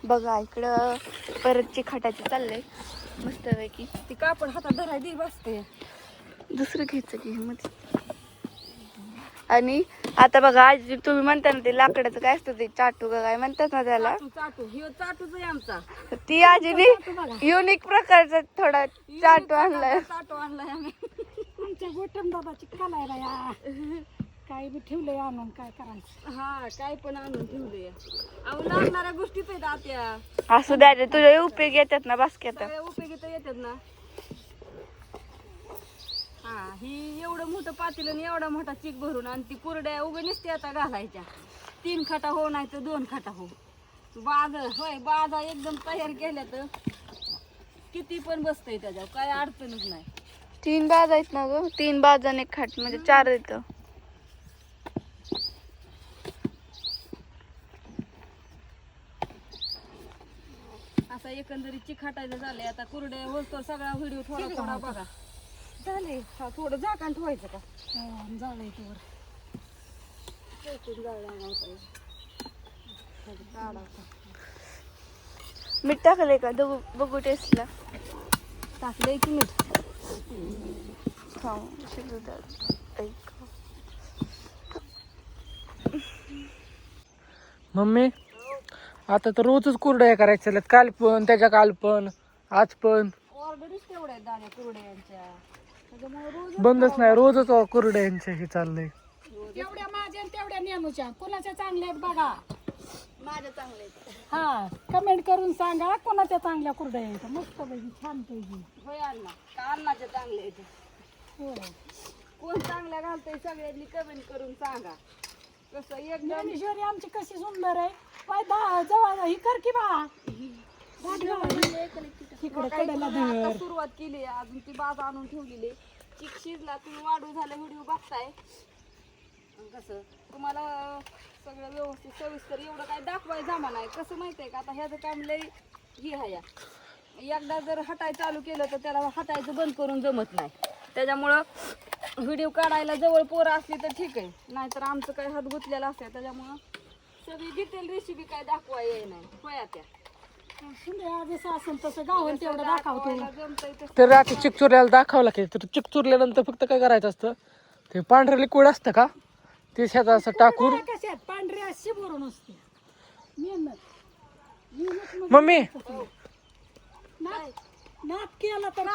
बघा इकडं परत चिखाटाची चाललंय मस्तपैकी. ती कापड हातात धराय दे बसते. दुसरं घ्यायचं की मध्ये. आणि आता बघा आज तुम्ही म्हणता ना ते लाकडाचं काय असतं ते चाटू का काय म्हणतात ना त्याला, चाटू ह्यो चाटूच आहे आमचा. ती आजीने युनिक प्रकारचा थोडा चाटू आणलाय. चाटू आणलाय आम्ही. आमच्या गोटम दादाची कलायला या काय बी ठेवलंय आणून काय करायचं. हा काय पण आणून ठेवलंय. अहो लागणाऱ्या गोष्टीच आहेत आत्या. असू द्या रे, तुझ्या उपयोग येतात ना बास्केट. सगळ्या उपयोगी तर येतात ना. हा ही एवढं मोठं पातेलं आणि एवढा मोठा चिक भरून आणि ती कुरड्या उभे नसते आता घालायच्या. 3 खाटा हो नाही तर 2 खाटा हो. बाज होय बाजा एकदम तयार केल्या तर किती पण बसतंय त्याच्यावर, काय अडचणच नाही. 3 बाज आहेत ना ग, 3 बाज आणि 1 खाट म्हणजे 4 येतं. असा एकंदरीत चिखाटायचं झालंय. आता कुरड्या होतो सगळा व्हिडिओ थोडा थोडा बघा. झाले हा थोडं झाकण ठेवायचं का झालंय तोवर मीठ टाकलंय का बघू टेस्टला. टाकलंय की मीठ. खाऊ शिजू द्या. मम्मी आता तर रोजच कुरड्या करायच्या आहेत. काल पण त्याच्या काल पण आज पण ऑर्डरच तेवढ्या आहेत दाण्या कुरड्यांच्या. त्याच्यामुळे रोज बंदच नाही, रोजच कुरड्यांच्या हे चाललंय. तेवढ्या माझ्या आणि तेवढ्या नेमूच्या कोणाच्या चांगल्या आहेत बघा. माझ्या चांगले आहेत. हा कमेंट करून सांगा कोणाच्या चांगल्या कुरड्या आहेत. मस्त पैकी छान पैकी. होय अण्णा का अण्णाचे चांगले आहेत. हो कोण चांगल्या घालतंय सगळ्यांनी कमेंट करून सांगा. कसं एकदम ज्ञानेश्वरी आमची कशी सुंदर आहे. पाय जवळ ही कर की बा इकडे कडेला आता धर. सुरुवात केली आहे. अजून ती बाज आणून ठेवलेली. चिक शिजला तुम्ही वाढू झालं व्हिडिओ बघताय. कसं तुम्हाला सगळं व्यवस्थित सविस्तर एवढं काय दाखवायचं जमा नाही. कसं माहितीये का आता ह्याचं काम लई हे आहे. एकदा जर हटाय चालू केलं तर त्याला हटायचं बंद करून जमत नाही. त्याच्यामुळं व्हिडिओ काढायला जवळ पोरं असली तर ठीक आहे, नाहीतर आमचं काय हात गुतलेला असते. त्याच्यामुळं सगळी डिटेल रेसिपी काय दाखवाय येई नाही. होया त्या जसं असेल तसं गावन तेवढं दाखवतो. जमतंय तसं. तर आता चिकचुऱ्याला दाखवलं की तर चिकचुरल्यानंतर फक्त काय करायचं असतं, ते पांढरं लिक्विड असतं का ते शेतात असं टाकून. कशात पांढरी अशी भरून असते मेहनत मम्मी नाप केला तर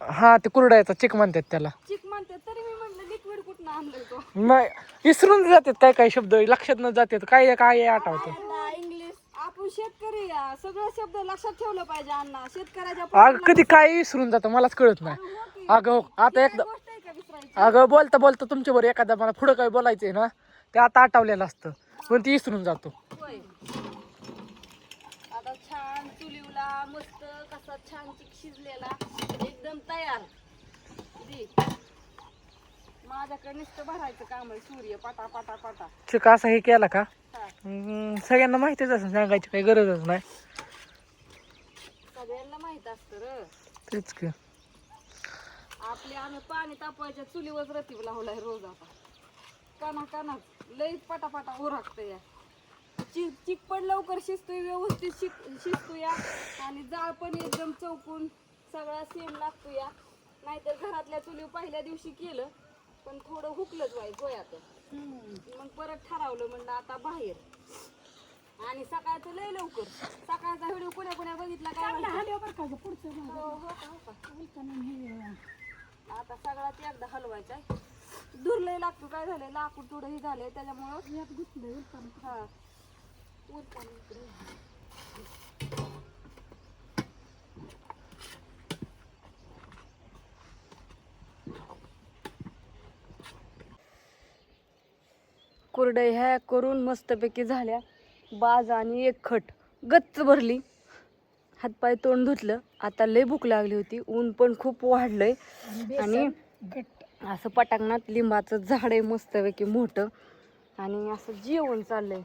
हा ते कुरड्याचा चिक म्हणतात त्याला. चिक म्हणते तरी मी म्हटलं लिक्विड कुठनं आणलंय तो. नाही विसरून जातात काय काय शब्द लक्षात न जातात, काय काय आठवतं. इंग्लिश आपण शेतकरी या, सगळं शब्द लक्षात ठेवलं पाहिजे अण्णा. शेतकऱ्याच्या अगं कधी काय विसरून जातं मलाच कळत नाही. अगं आता एकदा गोष्ट आहे का विसरायची. अगं बोलता बोलता तुमच्या बरोबर एखादा मला पुढं काय बोलायचंय ना ते आता आठवलेलं असतं पण ती विसरून जातो. होय आता छान चुलीवला मस्त कसा छान चिक शिजलेला एकदम तयार. दे माझ्याकडे नुसतं भरायचं काम आहे. सूर्य पाटा पाटा पाटा चिक असा हे केला का हा. सगळ्यांना माहितीच असं सांगायची काही गरजच नाही. सगळ्यांना माहित असतं र. तेच की आपले आम्ही पाणी तापवायच्या चुलीवर रतीब लावलाय रोज. आता काना काना लईच पटापटा उरकतं या. चिक पण लवकर शिजतोय, व्यवस्थित शिजतो या. आणि जाळ पण एकदम चौकून सगळा सेम लागतो या. नाहीतर घरातल्या चुली पहिल्या दिवशी केलं पण थोडं हुकलंच व्हायचं होय. आता मग परत ठरवलं म्हणलं आता बाहेर. आणि सकाळचं लय लवकर सकाळचा व्हिडिओ कुण्या कुण्या बघितला काय माहिती? पुढचं हो का. आता सगळ्यात एकदा हलवायचा आहे. दूर लय लागतो. काय झालंय लाकूड थोडं हे झालंय त्याच्यामुळं हा उरपाणी इकडे. कुरडया ह्या करून मस्तपैकी झाल्या. बाज आणि 1 खट गच्च भरली. हातपाय तोंड धुतलं. आता लय भूक लागली होती. ऊन पण खूप वाढलंय. आणि असं पटांगणात लिंबाचं झाड आहे मस्तपैकी मोठं. आणि असं जेवण चाललंय.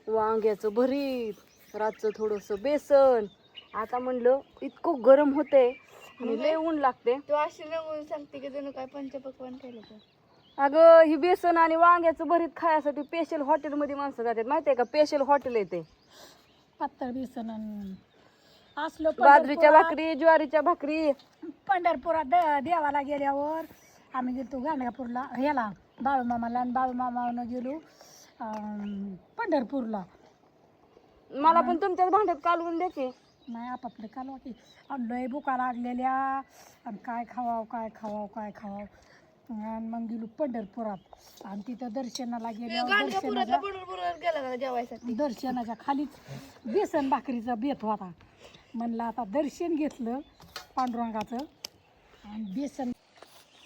वांग्याचं भरीत, रातचं थोडंसं बेसन. आता म्हणलं इतकं गरम होतंय आणि लय ऊन लागते. तू अशी नवून सांगते की जणू काय पंचपक्वान्न केलं का. अगं ही बेसन आणि वांग्याचं भरीत खायसाठी स्पेशल हॉटेलमध्ये माणसं जातात माहिती आहे का. स्पेशल हॉटेल आहे ते. पातळ बेसन आणि असलो बाजरीच्या भाकरी, ज्वारीच्या भाकरी. पंढरपुरात देवाला गेल्यावर आम्ही गेलो गाणगापूरला ह्याला बाळूमामाला आणि बाळूमामानं गेलो पंढरपूरला. मला पण तुमच्याच भांड्यात कालवून द्या की. नाही आपापले कालवा की लय भुका लागलेल्या आणि काय खावाव आणि मग गेलो पंढरपुरात आणि तिथं दर्शनाला गेल्यावर दर्शनाच्या खालीच बेसन भाकरीचा बेत होता. म्हणलं आता दर्शन घेतलं पांडुरंगाचं आणि बेसन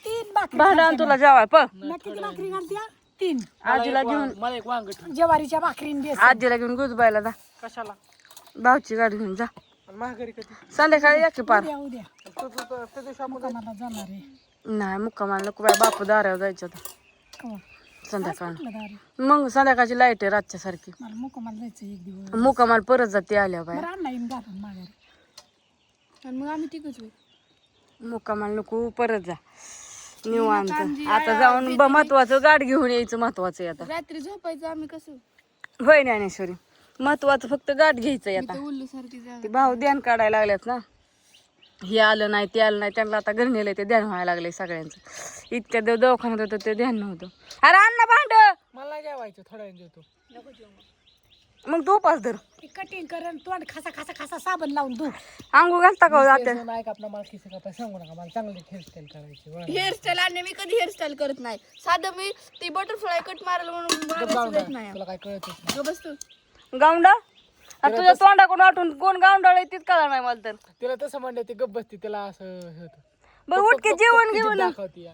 3 भाकरी भांडा तुला जेवाय प किती भाकरी घालत्या 3 आजीला घेऊन मला एक वांग ठेव. ज्वारीच्या भाकरीन बेसन आजीला घेऊन गुजबायला जा. कशाला भाऊची गाडी घेऊन जा. आणि महागारी कधी संध्याकाळी या की पार. उद्या त्या दिवशी आपण मला जाणार आहे नाही मुक्कामाला नको बाय, बापू दारावर जायचं आता कवा संध्याकाळ. कुठलं दारी मग संध्याकाळची लाईट आहे रातच्या सारखी. मला मुक्कामाला जायचं एक दिवस मुक्कामाला परत जाते आल्या बाय. बरं आणला येईन घालून माघारी आणि मग आम्ही तिकच मुक्कामाला नको परत जा निवांत. आता जाऊन महत्वाचं गाठ घेऊन यायचं महत्वाचं आहे आता. रात्री झोपायचं आम्ही कसं होय ज्ञानेश्वरी, महत्वाचं फक्त गाठ घ्यायचंय आता. उल्लू सारखी जागा. ते भाऊ ध्यान काढायला लागल्यात ना, हे आलं नाही ते आलं नाही, त्यांना आता घरी नेलंय ते ध्यान व्हायला लागलंय सगळ्यांचं. इतक्या दिवस दवाखान्यात होतं ते ध्यान नव्हतं. अरे अण्णा भांड मला नाही जेवायचं, थोड्या वेळ जेवतो. मग तू उपास धर. कटिंग करून तोंड खासा साबण लावून धू अंगू घालता का जाते? केस नाही कापणार, मला केस कापायला सांगू नका, मला चांगली हेअरस्टाईल करायची. वा. हेअरस्टाईल आणि मी कधी हेअरस्टाईल करत नाही. साधं मी ती बटरफ्लाय कट मारायला म्हणून मारायचं देत नाही. तुला काय कळतच नाही. गं बस तू. गावंडा तुझ्या तोंडाकडून आठवून कोण गावंडाळ तिथ कळणार नाही मला तर. तिला तसं म्हणलं ते गप्प बसते, तिला असं हे होतं. बरं उठके जेवण घेऊन या. दाखवते या.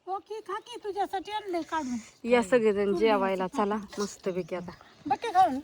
ओके खा की तुझ्यासाठी आणलंय काढून या सगळेजण जेवायला चला मस्तपैकी आता. बघ की खाऊन